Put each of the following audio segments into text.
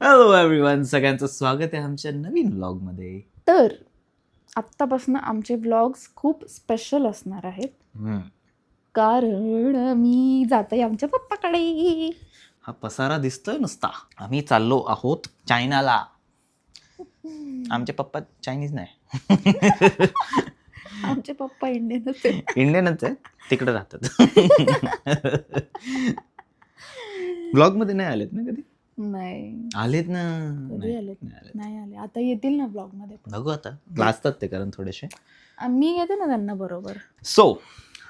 Hello everyone, सगळ्यांचं स्वागत आहे आमच्या नवीन व्लॉग मध्ये. तर आत्तापासून आमचे व्लॉग्स खूप स्पेशल असणार आहेत, कारण मी जाते आमच्या पप्पाकडे. हा पसारा दिसतोय नुसता. आम्ही चाललो आहोत चायनाला. आमचे पप्पा चायनीज नाही, आमचे पप्पा इंडियनच आहेत. इंडियनच आहे, तिकडे राहतात. व्लॉग मध्ये नाही आलेत ना कधी? नाही आलेत ना, कधी आलेत? नाही आले. आता येतील ना ब्लॉग मध्ये. बघू आता, लाजतात ते कारण थोडेसे. मी येते ना त्यांना बरोबर. सो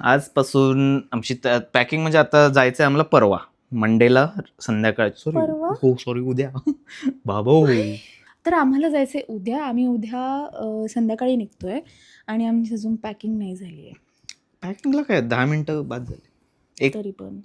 आजपासून आमची पॅकिंग म्हणजे आता जायचंय आम्हाला परवा मंडेला संध्याकाळ. सॉरी उद्या बाबा. तर आम्हाला जायचंय उद्या. आम्ही उद्या संध्याकाळी निघतोय आणि आमची अजून पॅकिंग नाही झाली आहे. पॅकिंगला काय 10 मिनिटं बाद झाली. तरी पण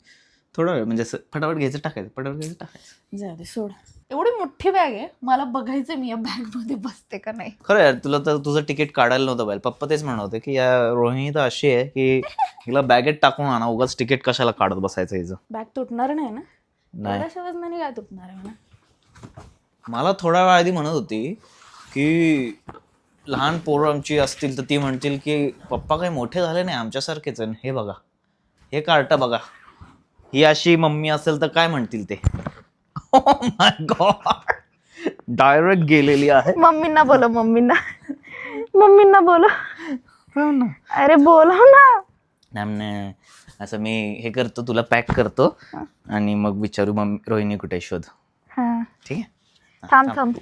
थोडा वेळ म्हणजे असं फटाफट घ्यायचं टाकायचं. जाऊ दे, सोड. एवढी मोठी बॅग आहे, मला बघायचं मी या बॅग मध्ये बसते का नाही. खरं यार, तुला तर तुझं तिकीट काढायला नव्हतं पाहिजे. पप्पा तेच म्हणत होते की या रोहिणी तर अशी आहे की हिला बॅगेत टाकून आणा, उगाच तिकीट कशाला काढत बसायचं हिचं. बॅग तुटणार नाही ना? नाही, थोड्याशा वजनाने काय तुटणार आहे म्हणा. मला थोडा वेळ आधी म्हणत होती की लहान पोरं आमची असतील तर ती म्हणतील की पप्पा काही मोठे झाले नाही, आमच्यासारखेच आहे. हे बघा, हे कार्ट बघा, ही अशी मम्मी असेल तर काय म्हणतील ते. Oh my God, डायरेक्ट गेलेली आहे. मम्मींना बोलो, मम्मींना बोलो. अरे बोला ना. असं मी हे करतो, तुला पॅक करतो आणि मग विचारू मम्मी रोहिणी कुठे शोध. ठीक आहे,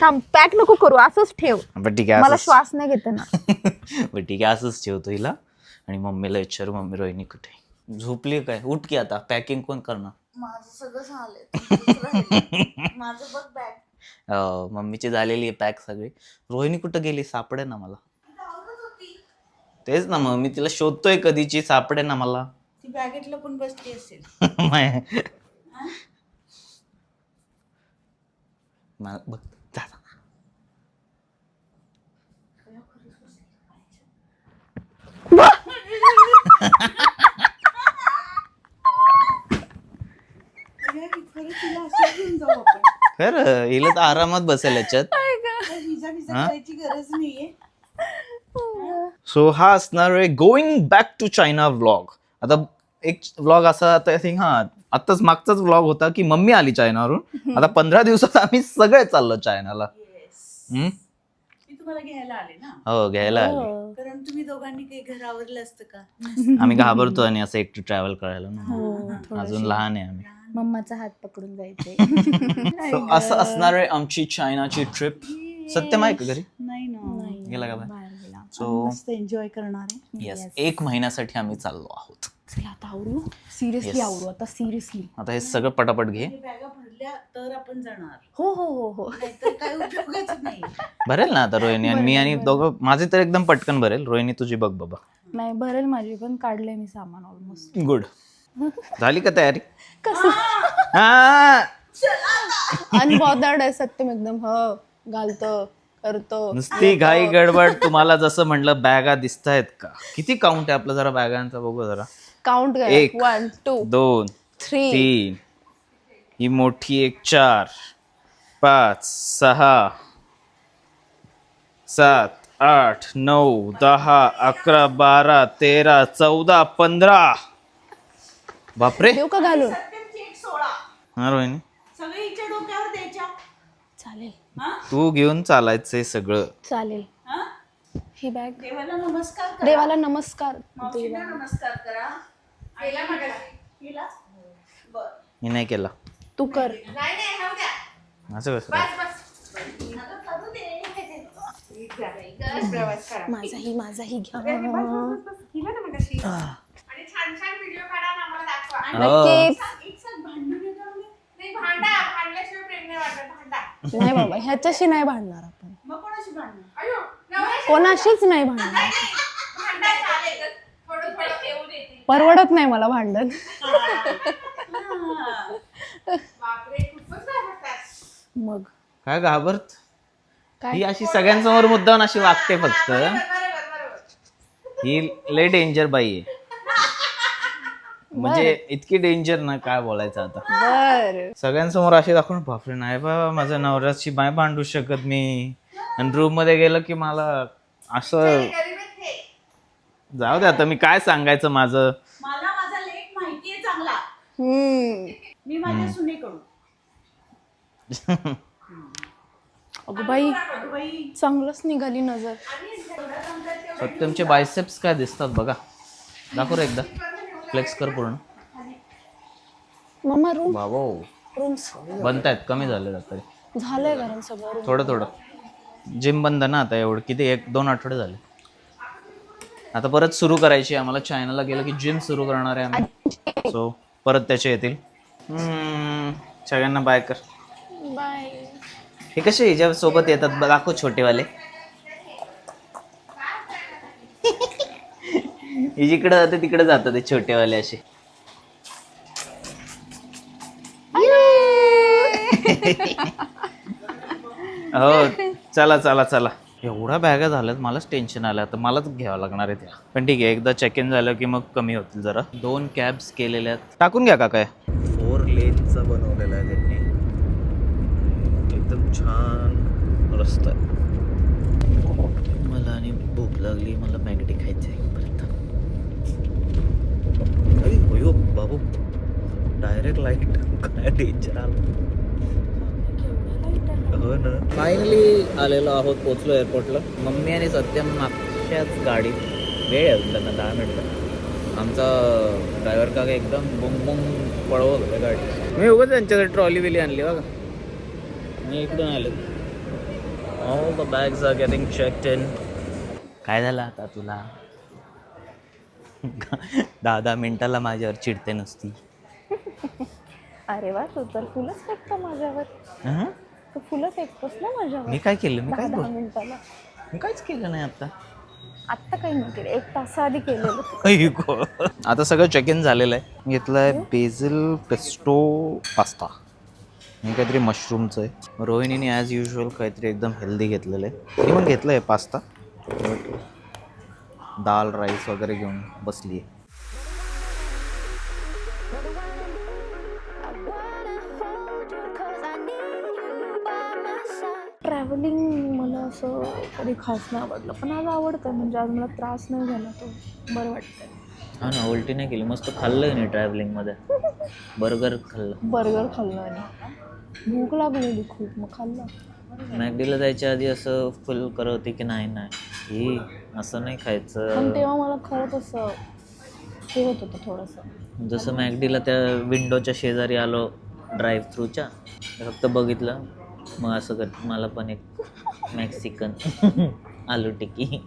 थांब पॅक नको करू, असंच ठेव. बरं ठीक आहे, मला श्वास नाही घेते ना. बरं ठीक आहे, असंच ठेवतो हिला आणि मम्मीला विचारू मम्मी रोहिणी कुठे. झोपली काय? उठ की आता, पॅकिंग कोण करणार? माझं सगळं झालंय. माझं बघ बॅग. मम्मीची झालेली आहे पॅक सगळी. रोहिणी कुठं गेली? सापडे ना मला. तेच ना, मग मी तिला शोधतोय कधीची, सापडे ना मला. ती बॅगेतला पण बसली असेल. बघ जा. खरं हिला तर आरामात बसेल याच्यात. सो हा असणार आहे going back to China vlog. आता एक व्लॉग असा, आता आय थिंक आताच मागचाच व्लॉग होता की मम्मी आली चायनावरून. आता 15 दिवसात आम्ही सगळे चाललो चायनाला. तुम्हाला घ्यायला आले ना? हो, घ्यायला आले. कारण तुम्ही दोघांनी काही घर आवरलं असतं का? आम्ही घाबरतो आणि असं एकटं ट्रॅव्हल करायला ना, अजून लहान आहे आम्ही. मम्माचा हात पकडून जायचे. So, असं असणार आहे आमची चायनाची ट्रिप. सत्यम आहे का घरी? नाही ना, गेला का बाहेर गेला. सो मस्त एन्जॉय करणार आहे. येस, 1 महिन्यासाठी आम्ही चाललो आहोत. चला आता आवरू, सिरियसली आवरू आता, सिरियसली. आता हे सगळं पटापट घे. बॅगा भरल्या तर आपण जाणार. हो. नाहीतर काय उपयोगाचं नाही. भरेल ना आता रोहिणी आणि मी आणि दोघं. माझी तर एकदम पटकन भरेल. रोहिणी तुझी बघ बाबा. नाही भरेल माझी पण, काढले मी सामान ऑलमोस्ट. गुड. झाली का तयारी? कसं हा, अनबॉदर्ड आहे सत्यम एकदम. हो, घालतो, करतो. नुसती घाई गडबड. तुम्हाला जसं म्हटलं बॅगा दिसतायत का? किती काउंट आहे आपलं? जरा बॅगांचा बघू जरा. काउंट कर. 1 1 2 2 3 3 ही मोठी एक 4 5 6 7 8 9 10 11 12 13 14 15. बापरे. देऊ का घालून? हा रोहिणी, चालेल, तू घेऊन चालायचंय सगळं. चालेल. ही बॅग देवाला नमस्कार मी नाही केला. तू कर. असं कसं काय? माझाही घ्या. नाही बाबा, ह्याच्याशी नाही भांडणार आपण. कोणाशीच नाही भांडणार. परवडत नाही मला भांडण. मग काय घाबरत? काय? ही अशी सगळ्यांसमोर मुद्दाम अशी वागते फक्त. ही लय डेंजर बाई आहे. म्हणजे इतकी डेंजर ना, काय बोलायचं आता. बर सगळ्यांसमोर असे दाखवून, बापरे नाही बाबा, माझ्या नवऱ्याची नाही भांडू शकत मी. आणि रूम मध्ये गेलं की मला असं, जाऊ दे आता, मी काय सांगायचं माझं. मला माझा लेख माहितीये चांगला. हम्म मी माझ्या सुनेकडून. अगं बाई चांगलंच निघाली नजर. सत्यमचे बायसेप्स काय दिसतात बघा, दाखव रे एकदा, फ्लेक्स कर पूर्ण. मम्मा रूम बाबा रूम्स बनतायत, कमी झाले तरी झालंय कारण सगळं room. थोडं थोडं. जिम बंद ना आता, एवढं किती 1-2 आठवडे झाले. आता परत सुरू करायची आम्हाला. चायनाला गेलं की जिम सुरू करणार आहे आम्ही. सो परत त्याचे येतील. सगळ्यांना बाय कर. बाय. हे कसे हिच्या सोबत येतात दाखव, छोटेवाले. हे जिकडे जाते तिकडे जातात ते छोटेवाले असे. हो चला चला चला. एवढ्या बॅगा झाल्यात, मलाच टेन्शन आलं. आता मलाच घ्यावं लागणार आहे त्या. पण ठीक आहे, एकदा चेक इन झालं की मग कमी होतील जरा. 2 कॅब्स केलेल्या आहेत. टाकून घ्या का काय. 4 लेनचा बनवलेला आहे त्यांनी, एकदम छान रस्ता आहे. मला आणि भूक लागली, मला मॅगडी खायची आहे परत. अरे होयो बाबू, डायरेक्ट लाईट, काय डेंजर आलं. हो ना. फायनली आलेलो आहोत, पोचलो एअरपोर्टला. मम्मी आणि सत्यम मागच्याच गाडीत. वेळ आहे त्यांना 10 मिनिटं. आमचा ड्रायव्हर काका एकदम बुम बुम पळवत होता गाडी. मी उगाच त्यांच्यासाठी ट्रॉली बिली आणली बघा. मी इकडून आलो. All the bags are getting checked in. काय झालं आता तुला? 10 मिनिटाला माझ्यावर चिडते नसती. अरे वा, तू तर फुलंच फेकतो माझ्यावर. तू फुलं फेकतोस ना माझ्यावर. मी काय केलं? मी काय 10 मिनिटाला. मी काहीच केलं नाही आता. आत्ता काही नाही केलं, 1 तासाआधी केलेलं. आता सगळं चेक इन झालेलं आहे. घेतलं आहे बेझिल पेस्टो पास्ता. हे काहीतरी मशरूमचं आहे. रोहिणीने ॲज युजल काहीतरी एकदम हेल्दी घेतलेलं आहे. मी पण घेतलं आहे पास्ता. दाल राईस वगैरे घेऊन बसली आहे. ट्रॅव्हलिंग मला असं कधी खास नाही आवडलं, पण आज आवडतं. म्हणजे आज मला त्रास नाही झाला, तो बरं वाटतंय. हा ना, उलटी नाही केली. मस्त खाल्लं नाही ट्रॅव्हलिंगमध्ये. बर्गर खाल्लं. बर्गर खाल्लं आणि भूक लागलेली खूप, मग खाल्लं. मॅगडीला जायच्या आधी असं फुल करत होती की नाही ही असं नाही पण खायचं. तेव्हा मला खरंच असं हे होत होतं थोडंसं. जसं मॅगडीला त्या विंडोच्या शेजारी आलो ड्राईव्ह थ्रूच्या, फक्त बघितलं, मग असं करत मला पण एक मॅक्सिकन आलू टिक्की.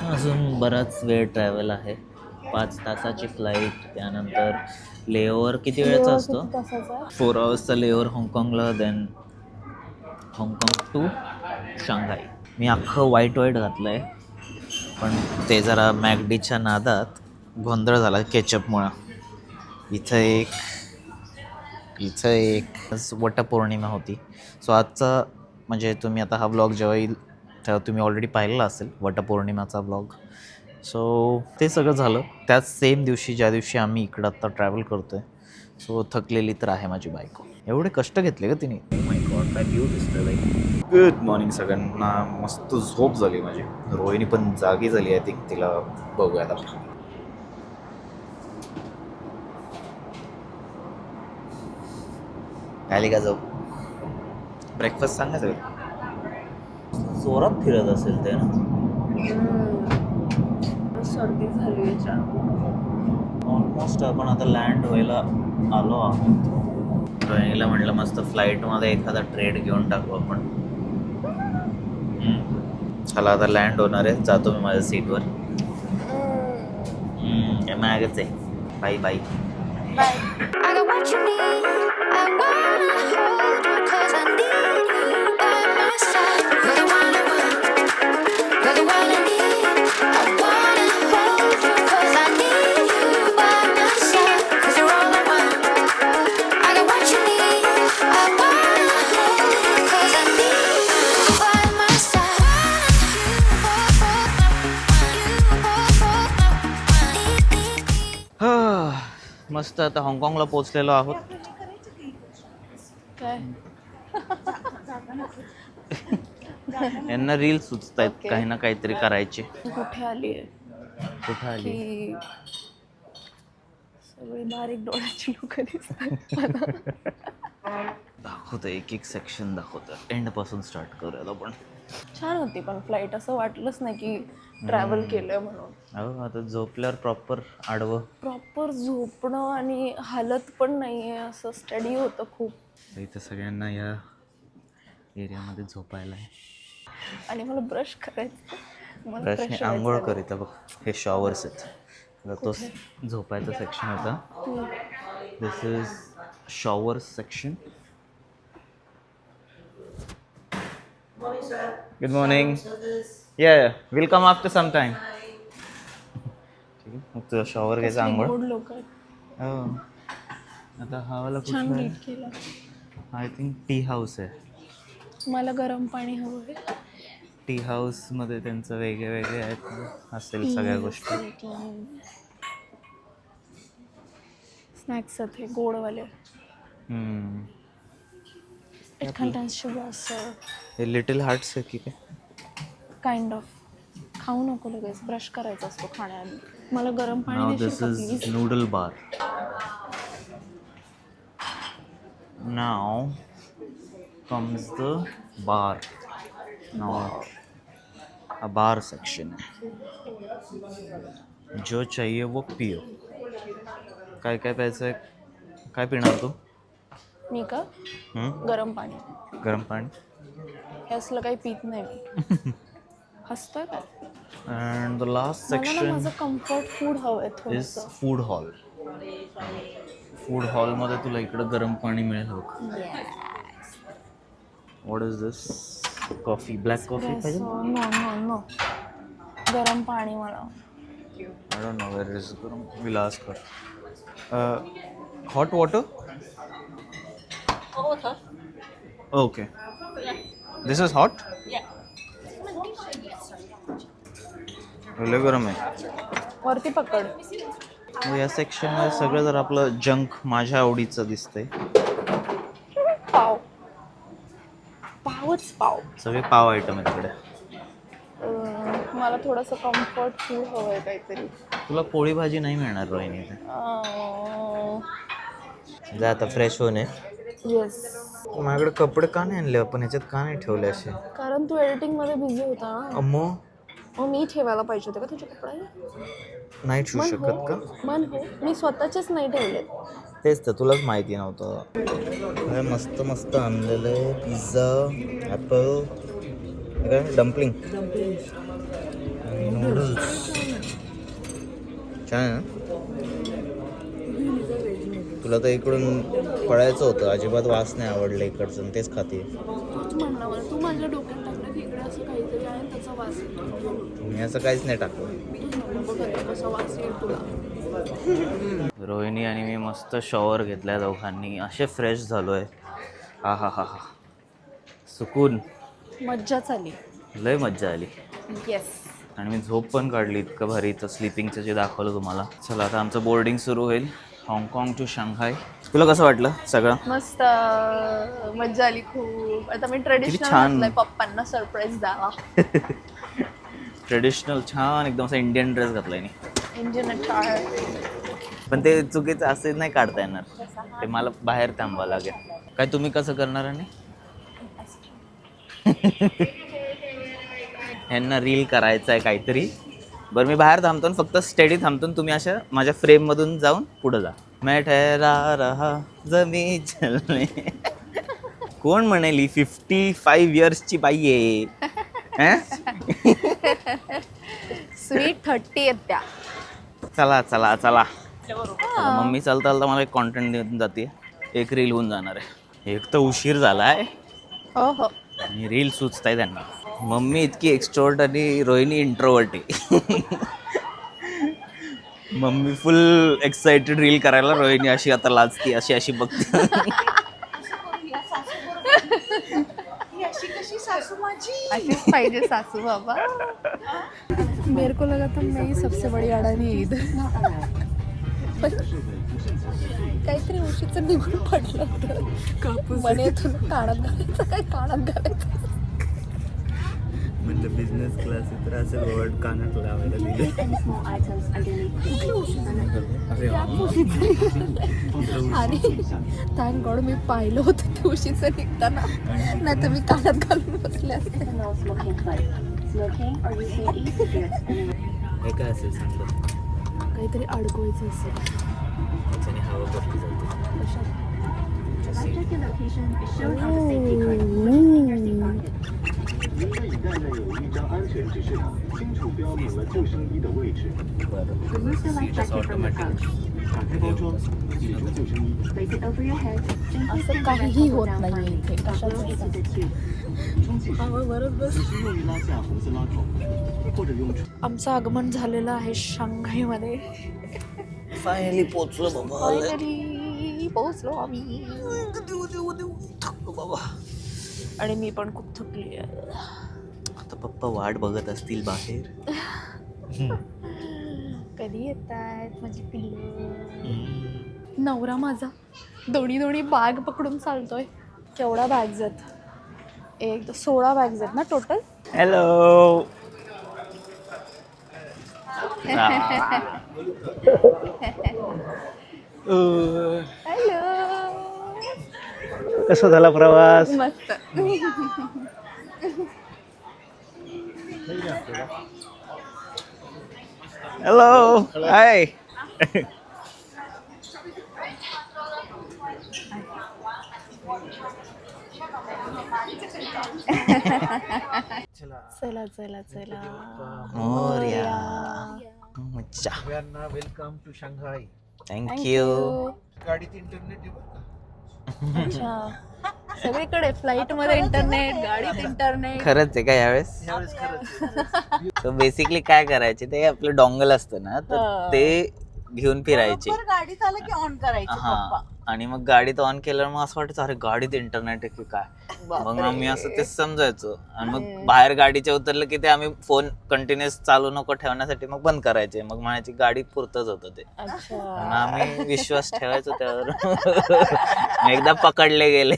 अजून बराच वेळ ट्रॅव्हल आहे. 5 तासाची फ्लाईट, त्यानंतर लेओव्हर किती वेळाचा असतो? 4 आवर्सचा लेओव्हर हाँगकाँगला, देन हाँगकाँग टू शांघाई. मी अख्खं वाईट घातलं आहे, पण ते जरा मॅगडीच्या नादात गोंधळ झाला केचपमुळं. इथं एक वटपौर्णिमा होती. सो आजचा म्हणजे तुम्ही आता हा व्लॉग जेव्हा येईल तेव्हा तुम्ही ऑलरेडी पाहिलेला असेल वटपौर्णिमाचा व्लॉग. सो ते सगळं झालं त्याच सेम दिवशी ज्या दिवशी आम्ही इकडं आत्ता ट्रॅव्हल करतो आहे. सो थकलेली तर आहे माझी बायको. एवढे कष्ट घेतले का तिने. माय गॉड, काय व्ह्यू दिसतं बाई. गुड मॉर्निंग सगळ्यांना. मस्त झोप झाली माझी. रोहिणी पण जागी झाली आहे. तिला बघूयात आपण. आली का जाऊ. ब्रेकफास्ट सांगायचं जोरात फिरत असेल ते ना. सर्दी झाली याच्या. ऑलमोस्ट आपण आता लँड व्हायला आलो आहोत. रोहिणीला म्हटलं मस्त फ्लाईटमध्ये एखादा ट्रेड घेऊन टाकू आपण. चला आता लँड होणार आहे. जातो मी माझ्या सीटवर. मॅगच आहे. Bye bye. I got what you need. I wanna hold you 'cause I need you by my side. You're the one I want. You're the one I need. I wanna hold you 'cause I need you by my side. 'Cause you're all I want. I got what you need. I wanna hold you 'cause I need you by my side. मस्त आता हाँगकाँगला पोहोचलेलो आहोत. काय यांना reel सुचत आहेत Okay. काही ना काहीतरी करायचे. कुठे आली आहे कुठं आली? की सगळी बारीक डोळ्याची लोक दिसतात मला. दाखवतं एक एक सेक्शन दाखवतं. एंड पासून स्टार्ट करूयात आपण. छान होती पण फ्लाईट, असं वाटलंच नाही की ट्रॅव्हल केलंय म्हणून. अहो आता झोपल्यावर प्रॉपर आडवं. प्रॉपर झोपणं आणि हालत पण नाहीये, असं स्टडी होतं खूप. इथं सगळ्यांना या एरियामध्ये झोपायला आहे. आणि मला ब्रश करायचं, मला ब्रशने fresh आंघोळ व्हायचं करीत बघ. हे शॉवर्स आहेत. आता तो झोपायचा सेक्शन होता. This is showers section. Good morning. या will come after some time. ठीक आहे, मग तुझा शॉवर घ्यायचा, आंघोळ. गोड लोक आहेत. हो. आता हा वाला छान कुठला नीट केलं. आय थिंक टी हाऊस आहे. मला गरम पाणी हवं आहे. टी हाऊसमध्ये त्यांचं वेगळे वेगळे आहेत असेल सगळ्या गोष्टी. स्नॅक्स आहेत हे गोडवाले. हम्म. इट कंटेन्स शुगर्स हे लिटिल हार्ट्स आहे की काय? Kind of. खाऊ नको लगेच, ब्रश करायचा असतो खाण्याआधी. मला गरम नाव पाणी दिस देशील का is please? Noodle bar. Now comes the bar. Now a bar section है. जो चाहिए वो पियो. काय काय प्यायचं आहे? काय पिणार तू? मी का गरम पाणी. गरम पाणी. हे असलं काही पित नाही मी. हसतोय काय? अँड द लास्ट मला ना सेक्शन माझं कम्फर्ट फूड हवंय इज थोडंसं. Food hall. फूड हॉलमध्ये तुला इकडं गरम पाणी मिळेल बघ. What is this? Coffee, black coffee पाहिजे? नो नो नो, गरम पाणी मला. I don't know where is गरम. Will ask her. Hot water? Okay. This is hot? लय गरम आहे. वरती पकड. मग या सेक्शनमध्ये सगळं जर आपलं जंक माझ्या आवडीचं दिसतंय. पाव. पावच पाव. सगळे पाव आयटम आहे तिकडे. मला थोडंसं कम्फर्ट फूड हवंय काहीतरी. तुला पोळी भाजी नाही मिळणार रोहिणी इथे. जा आता फ्रेश होणे. येस. माझ्याकडे कपडे का नाही आणले आपण? ह्याच्यात का नाही ठेवले असे? कारण तू एडिटिंग मध्ये बिझी होता ना. अम्मो मग मी ठेवायला पाहिजे होते का तुझे कपडे? नाही ठेवू शकत का? मन हो, मी स्वतःचेच नाही ठेवलेत. तेच तर तुलाच माहिती नव्हतं. काय मस्त मस्त आणलेलं आहे. पिझ्झा, ॲपल, काय डम्पलिंग, नूडल्स. छान आहे ना? तुला तर इकडून पळायचं होतं. अजिबात वास नाही आवडलं इकडचं, तेच खाते. तूच म्हणला मला, तू माझ्या डोक्यात टाकलं की इकडे असं काहीतरी आहे त्याचा वास येतो. मी असं काहीच नाही टाकलं. तूच म्हणलं बघ आता कसा वास येईल तुला. रोहिणी आणि मी मस्त शॉवर घेतलाय दोघांनी. असे फ्रेश झालोय. हा हा हा हा, सुकून. मज्जाच आली. लय मज्जा आली. येस. आणि मी झोप पण काढली इतकं भारी. तर स्लिपिंगचं जे दाखवलं तुम्हाला. चला आता आमचं बोर्डिंग सुरू होईल. हाँगकाँग टू शांघाय. तुला कसं वाटलं सगळं? मस्त मज्जा आली खूप. आता मी ट्रेडिशनल छान. घातलंय पप्पांना सरप्राईज द्यावा. ट्रेडिशनल छान एकदम असा इंडियन ड्रेस घातलाय मी. इंजिन टाळ. पण ते चुकीचं असे नाही काढता येणार. ते मला बाहेर थांबावं लागेल. काय तुम्ही कसं करणार? आणि ह्यांना रील करायचं आहे काहीतरी. बरं मी बाहेर थांबतो आणि फक्त स्टेडी थांबतो. तुम्ही अशा माझ्या फ्रेममधून जाऊन पुढं जा. मैं ठहरा रहा जमी चलने. कोण म्हणेली 55 इयर्सची बाई आहे. स्वीट 30 आहेत त्या. चला चला चला. मम्मी चालता चालता मला एक कॉन्टेंट देऊन जाते. एक रील होऊन जाणार आहे. एक तर उशीर झाला आहे हो. आणि रील सुचताय त्यांना. मम्मी इतकी एक्स्ट्रोवर्ट आणि रोहिणी इंट्रोवर्ट आहे. मम्मी फुल एक्साइटेड रील करायला. रोहिणी अशी आता लाजती, अशी अशी बघते. ही अशी कशी सासू माझी. अशीच पाहिजे सासू बाबा. मेरे को लगा था मैं ही सबसे बड़ी अडानी ईद. काहीतरी उशीचं निघून पडलं होतं म्हणे तुला कानात घालायचं काय कानात घालायचं म्हणलं बिझनेस क्लास तर असं वर्ड कानात लावायला दिले. आणि थँक गॉड मी पाहिलं होतं ते उशीचं निघताना, नाही तर मी कानात घालून बसले असते. हे काय असेल सांगतो, काहीतरी अडकवायचं असेल. त्याच्याने हवा भरली जाते. असं काहीही होत नाहीये इथे कशाचं. आमचं आगमन झालेलं आहे शांघाईमध्ये. फायनली पोचलो बाबा. फायनली पोहोचलो आम्ही. थकलो बाबा. आणि मी पण खूप थकली आहे. आता पप्पा वाट बघत असतील बाहेर. कधी येत आहेत माझी पिल्लू. नवरा माझा दोन्ही बॅग पकडून चालतोय. केवढ्या बॅग्स आहेत? 16 बॅग्स आहेत ना टोटल. हॅलो. हॅलो. कसा झाला प्रवास? मस्त. हॅलो. हाय. चला चला चला. मोरया. मज्जा. Welcome to Shanghai. थँक्यू. गाडीत इंटरनेट अच्छा. सगळीकडे फ्लाईट मध्ये इंटरनेट, गाडीत इंटरनेट. खरंच आहे का यावेळेस? यावेळेस खरंच सो बेसिकली काय करायचे, ते आपलं डोंगल असतं ना, तर ते घेऊन फिरायचे. बरोबर गाडीत आलं की ऑन करायचं हा. पप्पा. आणि मग गाडीत ऑन केल्यावर मग असं वाटायचं अरे गाडीत इंटरनेट आहे की काय. मग आम्ही असं तेच समजायचो. आणि मग बाहेर गाडीच्या उतरलं की ते आम्ही फोन कंटिन्युअस चालू नको ठेवण्यासाठी मग बंद करायचे. मग म्हणायची गाडी पुरतच होतं ते. अच्छा. मग आम्ही विश्वास ठेवायचो त्यावर. एकदा पकडले गेले.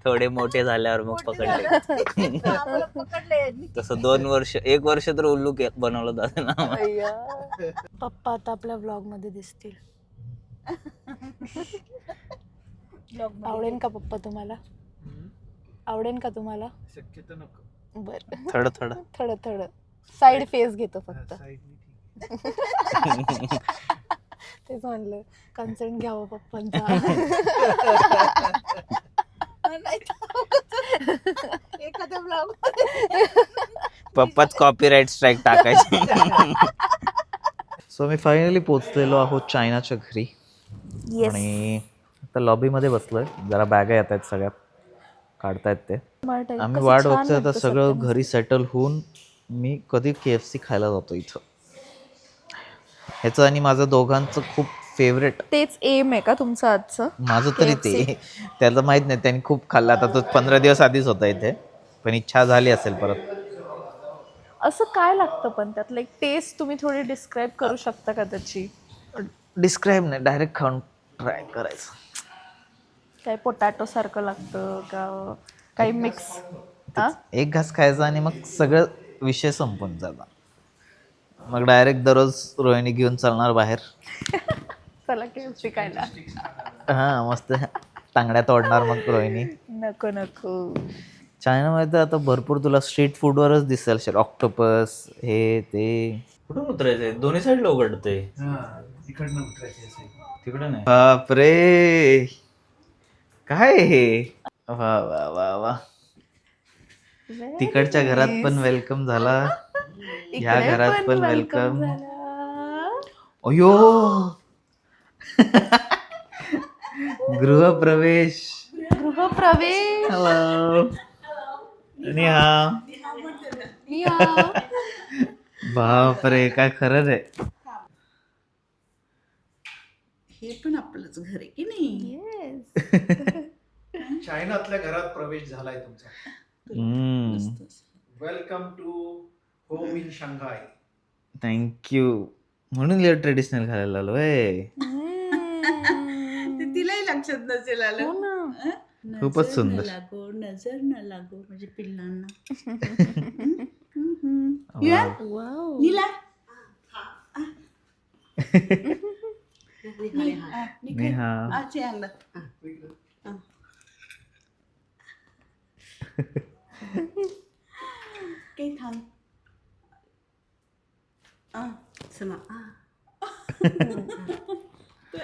थोडे मोठे झाल्यावर मग पकडले. आम्हाला पकडले यांनी. तसं 2 वर्ष 1 वर्ष तर उल्लू बनवलं जातं ना. अय्या. पप्पा आता आपल्या व्लॉग मध्ये दिसतील. आवडेल का पप्पा तुम्हाला? आवडेल का तुम्हाला? शक्यतो नको. बर. थोडं थोडं साइड फेस घेतो फक्त. तेच म्हणलं कन्सर्न घ्यावं पप्पांचा. नाही तर एखाद्या ब्लॉग पप्पाच कॉपीराईट स्ट्राईक टाकायची. सो मी फायनली पोचलेलो आहोत चायनाच्या घरी. आणि आता लॉबीमध्ये बसलोय. जरा बॅगा येत आहेत सगळ्या काढतायत ते. आम्ही वाट बघतोय आता सगळं घरी सेटल होऊन मी कधी KFC खायला जातो इथं. ह्याचं आणि माझं दोघांचं खूप फेवरेट. तेच एम आहे का तुमचं आजचं? माझं तरी ते. त्याला माहित नाही, त्यांनी खूप खाल्लं. आता तो 15 दिवस आधीच होता इथे, पण इच्छा झाली असेल परत. असं काय लागतं पण त्यात, लाईक टेस्ट तुम्ही थोडी डिस्क्राईब करू शकता का त्याची? डिस्क्राईब नाही, डायरेक्ट खाऊन ट्राय करायचं. काय पोटॅटो सारखं लागतं का काही मिक्स? एक घास खायचा आणि मग सगळं विषय संपून जाता. मग डायरेक्ट दररोज रोहिणी घेऊन चालणार बाहेर. चला KFC खायला. हा मस्त टांगड्या तोडणार मग रोहिणी. नको नको. चायनामध्ये तर आता भरपूर तुला स्ट्रीट फूडवरच दिसेल. ऑक्टोपस हे ते. कुठून उतरायचंय? दोन्ही साईडला उघडतंय. इकडनं उतरायचे असेल. तिकडे नाही. बापरे काय हे. वा वा वा वा. तिकडच्या घरात पण वेलकम झाला, ह्या घरात पण वेलकम. अयो. गृहप्रवेश. हॅलो. आणि हा बापरे काय खरंच आहे. हे पण आपलंच घर आहे की नाही? चायनातल्या घरात प्रवेश झालाय तुमचा. Welcome to home in Shanghai. Thank you. म्हणून ट्रेडिशनल घालायला आलो. लक्षात नसेल आलं हो ना. हं? खूपच नजर सुंदर. न लागो नजर न लागो म्हणजे पिल्लांना युवान, वाव. नीला नेहा. आचे अंगला काही थांब 什么啊？对，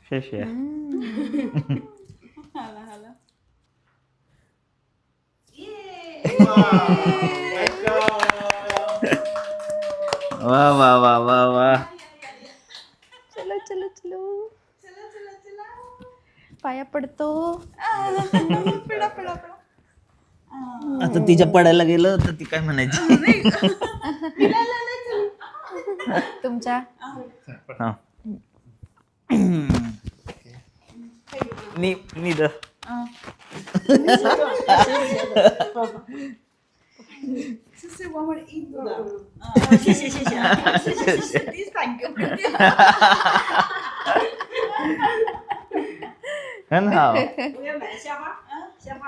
谢谢. हाला वा वा वा वा वा. चलो चलो चलो पाया पडतो. पिडा पिडा पिडा आता तिच्या पडायला गेलं तर ती काय म्हणायची? तुमच्या हा. नी the. 这是我们印度的，谢谢谢谢谢谢谢谢，this thank you。 很好. 我要买鲜花，鲜花，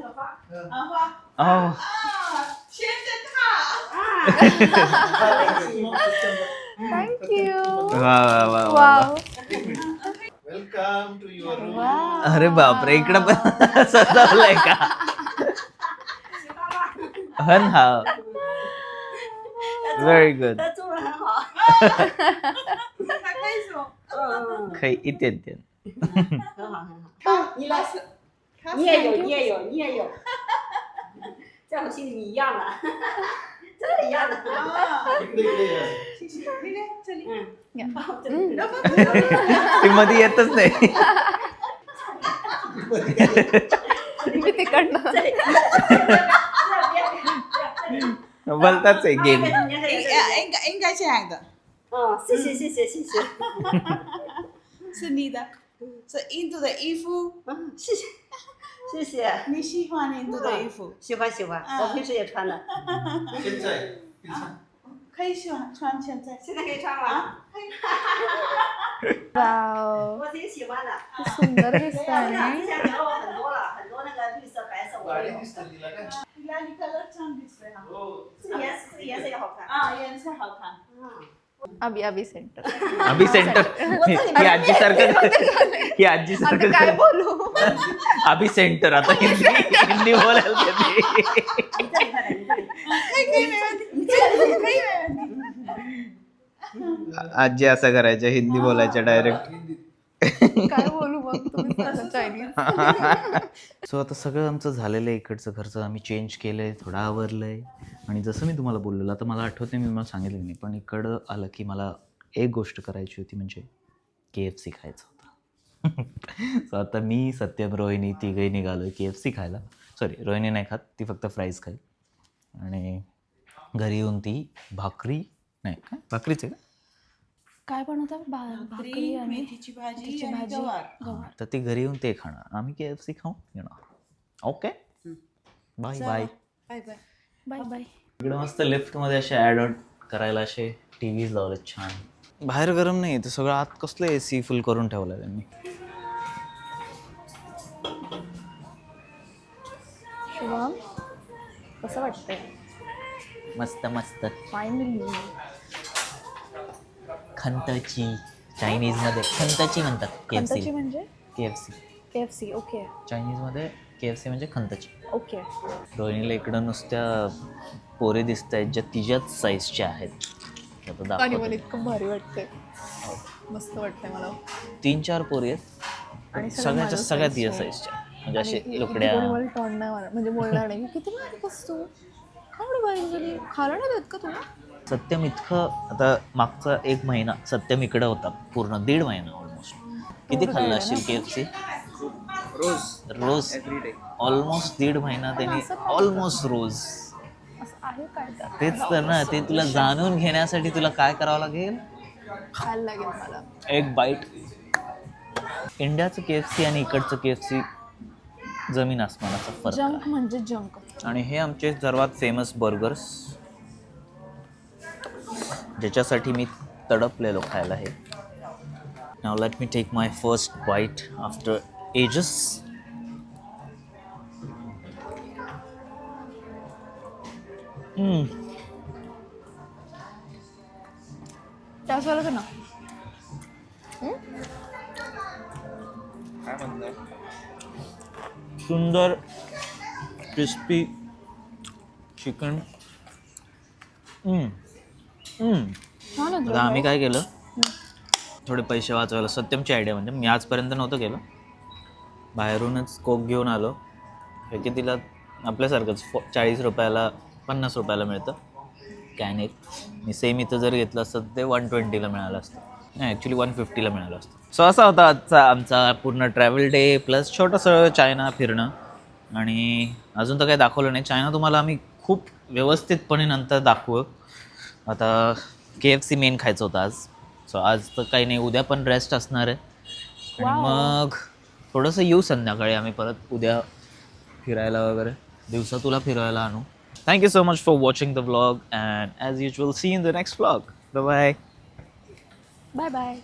有花，花，哦，签证卡， thank you. वा वा वा वा. Wow. Welcome to your room. Wow. अरे बापरे, इकडं पण सजवलंय का? हन हा. Very good. 中文很好，他开始， खै इथे इथे. 很好很好，你来，你也有你也有你也有，在我心里你一样的，真的一样的， इकडे इकडे या. 谢谢，你来这里， ती मध्ये येतच नाही. मी तिकडनं. बोलताच आहे गेम. 应该这样的，哦，谢谢谢谢谢谢，是你的，是印度的衣服，嗯，谢谢谢谢，你喜欢印度的衣服？喜欢喜欢，我平时也穿的， 现在可以喜欢穿现在。现在可以穿吗？ वाव. 我挺喜欢的。 सुंदर दिसतंय 之 ना. 前给了我很多了，很多那个绿色、白色我都 गाडी 有。 दिसते तिला काय? तिला कलर छान दिसतोय हा. हो. 这个颜色也好看。 यांचं हौ खान. 嗯， अभि अभि सेंटर. अभि सेंटर. ही आजी सारखं ही आजी आता सारखं काय बोलू? अभि सेंटर. आता हिंदी बोलायला घेते. 你这里看看，你这里。可以没问题，你这个可以没问题。 आजी असं करायच्या, हिंदी बोलायच्या डायरेक्ट. काय बोलू मग तुम्ही सांगा चायनीज. सो आता सगळं आमचं झालेलं आहे. इकडचं घरचं आम्ही चेंज केलंय, थोडं आवरलंय. आणि जसं मी तुम्हाला बोललेलं, आता मला आठवत नाही, मी मला सांगितलं नाही, पण इकडं आलं की मला एक गोष्ट करायची होती, म्हणजे KFC खायचं होतं. सो आता मी, सत्यम, रोहिणी तिघही निघालो KFC खायला. सॉरी, रोहिणी नाही खात, ती फक्त फ्राईज खाईल. आणि घरी येऊन ती भाकरी नाही काय भाकरीच आहे का? काय बनवतात? भाकरी आणि मेथीची भाजी मेथीची आणि भाजी. गवार. हां, तर ती घरी येऊन ते खाणार, आम्ही KFC खाऊ येणार. Okay, bye bye. Bye bye. Bye bye. इकडे मस्त लिफ्टमध्ये असे ॲड करायला असे TVs लावलेत छान. बाहेर गरम नाही, ते सगळं आत कसलं AC फुल करून ठेवलं त्यांनी. शुभम कसं वाटतंय? मस्त मस्त. फायनली. खंतची चायनीजमध्ये खंतची म्हणतात. खंतची KFC. म्हणजे KFC KFC. ओके चायनीजमध्ये KFC म्हणजे खंतची. ओके. रोहिणीला इकडं नुसत्या पोरे दिसत आहेत ज्या तिच्याच साईजच्या आहेत. आता आणि दाखवतो. मला इतकं भारी वाटतंय, मस्त वाटतंय मला. 3-4 पोरी आहेत, आणि सगळ्याच्या सगळ्या तिच्या साईजच्या, म्हणजे असे लुकड्या. मला तोंडणार मला, म्हणजे बोलणार नाही किती बारीक असतो, का एवढी बारीक झाली, खायला नाही देत का तुला? सत्यम इतकं, आता मागचा 1 महिना सत्यम इकडं होता, पूर्ण 1.5 महिना ऑलमोस्ट. किती खाल्लं असेल KFC? रोज ऑलमोस्ट 1.5 महिना त्यांनी, ऑलमोस्ट रोज. असं आहे काय तर? तेच तर ना, ते तुला जाणून घेण्यासाठी तुला काय करावं लागेल? खायला लागेल मला. एक बाईट. इंडियाचं KFC आणि इकडचं KFC जमीन आसमानाचा फरक आहे. जंक म्हणजे जंक. आणि हे आमचे सर्वात फेमस बर्गर्स, ज्याच्यासाठी मी तडपलेलो खायला. हे Now let me take my first bite after ages. त्याच वेळेला ना सुंदर क्रिस्पी चिकन. छान होतं आता आम्ही काय केलं, थोडे पैसे वाचवायला, सत्यमची आयडिया म्हणजे मी आजपर्यंत नव्हतं केलं, बाहेरूनच कोक घेऊन आलो. हे की तिला आपल्यासारखंच 40 रुपयाला 50 रुपयाला मिळतं कॅन एक. मी सेम इथं जर घेतलं असतं ते 120ला मिळालं असतं, नाही ॲक्च्युली 150ला मिळालं असतं. सो असा होता आजचा आमचा पूर्ण ट्रॅव्हल डे प्लस छोटंसं चायना फिरणं. आणि अजून तर काही दाखवलं नाही. चायना तुम्हाला आम्ही खूप व्यवस्थितपणे नंतर दाखवू. आता KFC मेन खायचं होतं आज. सो आज तर काही नाही, उद्या पण रेस्ट असणार आहे. आणि मग थोडंसं येऊ संध्याकाळी आम्ही परत उद्या फिरायला वगैरे, दिवसा तुला फिरायला आणू. Thank you so much for watching the vlog and as usual see in the next vlog. Bye. Bye bye.